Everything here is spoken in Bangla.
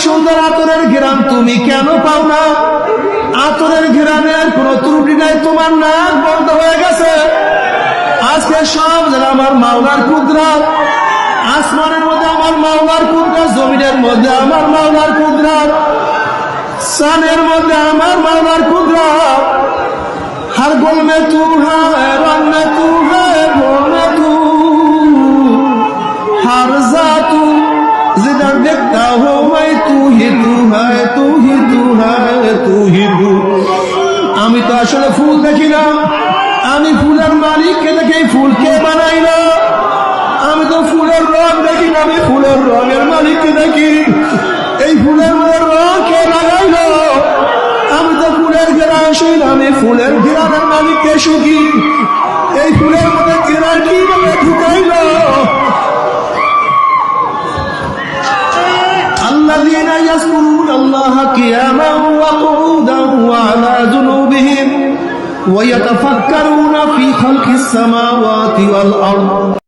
সুন্দর আতরের ঘ্রাণ তুমি কেন পাও না? আতরের ঘ্রাণের কোন ত্রুটি নাই, তোমার নাক বন্ধ হয়ে গেছে। আজকে সব জায়গায় আমার মাওলার কুদরত, আসমানের মধ্যে আমার মাওলার কুদরত, জমিনের মধ্যে আমার মাওলার কুদরত, সানের মধ্যে আমার মাওলার কুদরত। हर गुल में तू है, रंग में तू है, बोल में तू, हर जातू जिधर देखता हो मैं तू ही तू है, तू ही तू है, तू ही तू। আমি তো আসলে ফুল দেখি না, আমি ফুলের মালিককে দেখে ফুলকে বানাই না। আমি তো ফুলের রং দেখি না, আমি ফুলের রঙের মালিককে দেখি। এই ফুলের মধ্যে রং কে লাগাইলো? আমি তো ফুলের ঘেরান শুই না, আমি ফুলের ঘেরানের মালিককে শুকি। এই ফুলের মধ্যে ঘেরান কিভাবে ঢুকাইলো? الذين يذكرون الله قياما وقعودا وعلى جنوبهم ويتفكرون في خلق السماوات والأرض